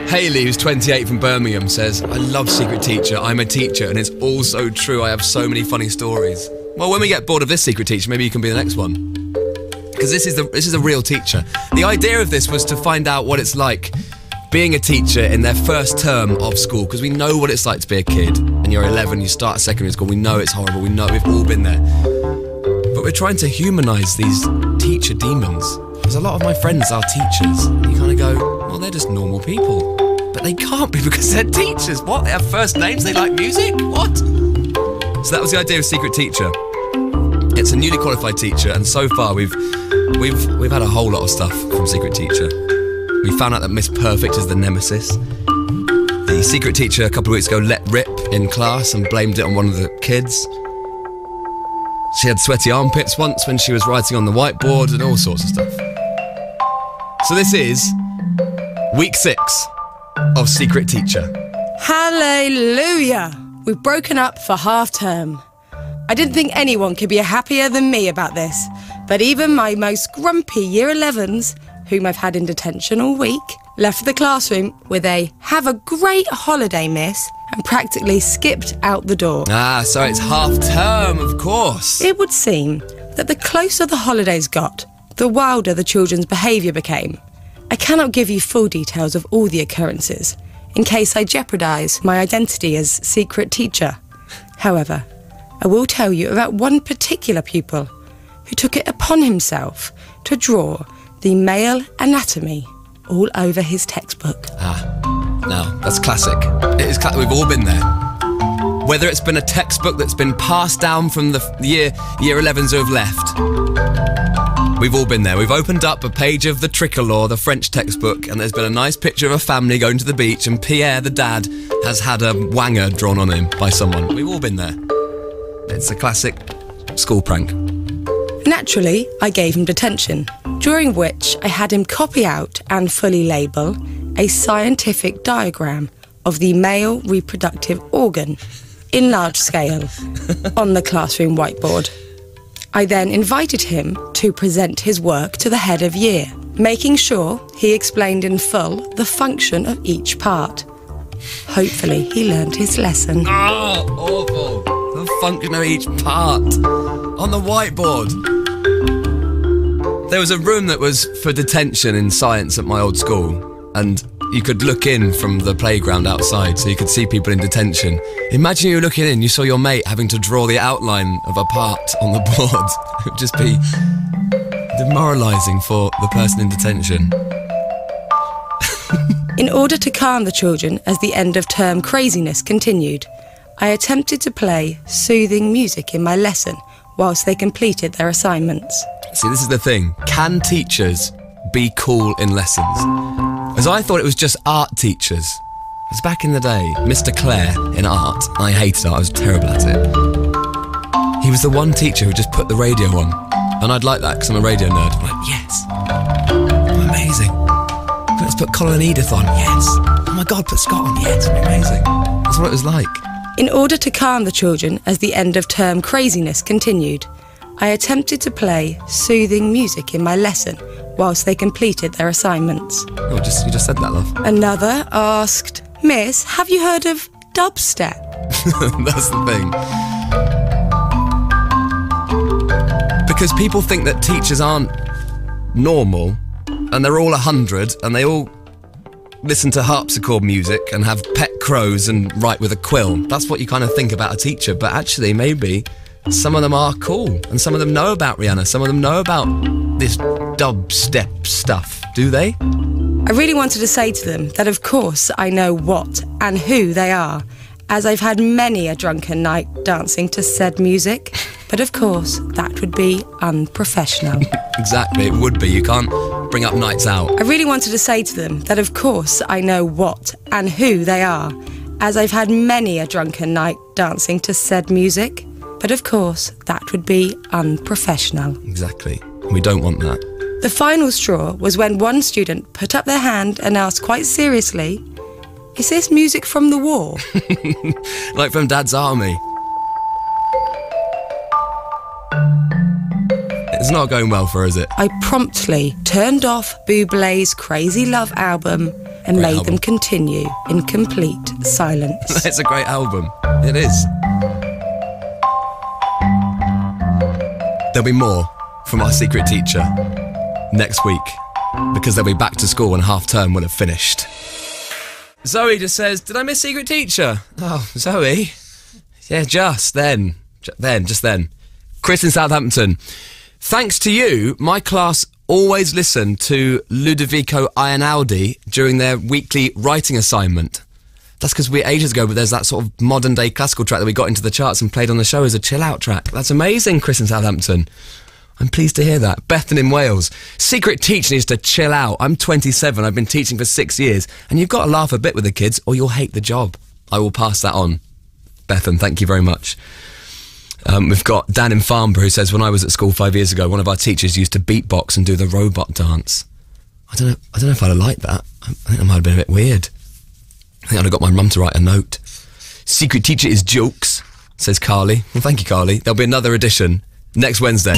Hayley, who's 28 from Birmingham, says, I love Secret Teacher, I'm a teacher, and it's all so true, I have so many funny stories. Well, when we get bored of this Secret Teacher, maybe you can be the next one. Because this is a real teacher. The idea of this was to find out what it's like being a teacher in their first term of school, because we know what it's like to be a kid, and you're 11, you start secondary school, we know it's horrible, we know we've all been there. But we're trying to humanise these teacher demons. Because a lot of my friends are teachers, and you kind of go, well, they're just normal people. But they can't be because they're teachers. What? They have first names? They like music? What? So that was the idea of Secret Teacher. It's a newly qualified teacher, and so far we've had a whole lot of stuff from Secret Teacher. We found out that Miss Perfect is the nemesis. The Secret Teacher a couple of weeks ago let rip in class and blamed it on one of the kids. She had sweaty armpits once when she was writing on the whiteboard and all sorts of stuff. So this is week 6 of Secret Teacher. Hallelujah! We've broken up for half term. I didn't think anyone could be happier than me about this, but even my most grumpy Year 11s, whom I've had in detention all week, left the classroom with a "have a great holiday, miss," and practically skipped out the door. Ah, so it's half term, of course. It would seem that the closer the holidays got, the wilder the children's behaviour became. I cannot give you full details of all the occurrences, in case I jeopardise my identity as Secret Teacher. However, I will tell you about one particular pupil who took it upon himself to draw the male anatomy all over his textbook. No, that's classic. It is we've all been there. Whether it's been a textbook that's been passed down from the year 11s who have left. We've all been there. We've opened up a page of the Tricolore, the French textbook, and there's been a nice picture of a family going to the beach, and Pierre, the dad, has had a wanger drawn on him by someone. We've all been there. It's a classic school prank. Naturally, I gave him detention, during which I had him copy out and fully label a scientific diagram of the male reproductive organ in large scale on the classroom whiteboard. I then invited him to present his work to the head of year, making sure he explained in full the function of each part. Hopefully he learned his lesson. Oh, awful. The function of each part on the whiteboard. There was a room that was for detention in science at my old school, and you could look in from the playground outside, so you could see people in detention. Imagine you were looking in, you saw your mate having to draw the outline of a part on the board. It would just be demoralising for the person in detention. In order to calm the children as the end of term craziness continued, I attempted to play soothing music in my lesson whilst they completed their assignments. See, this is the thing. Can teachers be cool in lessons? As I thought it was just art teachers. It was back in the day, Mr. Clare in art. I hated art, I was terrible at it. He was the one teacher who just put the radio on. And I'd like that because I'm a radio nerd. I'm like, yes. Amazing. Let's put Colin and Edith on, yes. Oh my God, put Scott on, yes. Amazing. That's what it was like. In order to calm the children as the end of term craziness continued, I attempted to play soothing music in my lesson whilst they completed their assignments. Oh, you just said that, love. Another asked, "Miss, have you heard of dubstep?" That's the thing. Because people think that teachers aren't normal, and they're all 100, and they all listen to harpsichord music and have pet crows and write with a quill. That's what you kind of think about a teacher, but actually maybe some of them are cool, and some of them know about Rihanna, some of them know about this dubstep stuff. Do they? I really wanted to say to them that of course I know what and who they are, as I've had many a drunken night dancing to said music, but of course that would be unprofessional. Exactly, it would be. You can't bring up nights out. I really wanted to say to them that of course I know what and who they are, as I've had many a drunken night dancing to said music, but of course that would be unprofessional. Exactly. We don't want that. The final straw was when one student put up their hand and asked quite seriously, "Is this music from the war?" Like from Dad's army. It's not going well for her, is it? I promptly turned off Bublé's Crazy Love album and Great made album. them continue in complete silence. It's a great album. It is. There'll be more from our secret teacher next week, because they'll be back to school and half term will have finished. Zoe just says, did I miss secret teacher? Oh, Zoe. Yeah, just then. Chris in Southampton. Thanks to you, my class always listened to Ludovico Einaudi during their weekly writing assignment. That's because we ages ago, but there's that sort of modern day classical track that we got into the charts and played on the show as a chill out track. That's amazing, Chris in Southampton. I'm pleased to hear that. Bethan in Wales. Secret teacher needs to chill out. I'm 27, I've been teaching for 6 years, and you've got to laugh a bit with the kids or you'll hate the job. I will pass that on. Bethan, thank you very much. We've got Dan in Farnborough who says, when I was at school 5 years ago, one of our teachers used to beatbox and do the robot dance. I don't know if I'd have liked that. I think that might have been a bit weird. I think I'd have got my mum to write a note. Secret teacher is jokes, says Carly. Well, thank you, Carly. There'll be another edition next Wednesday.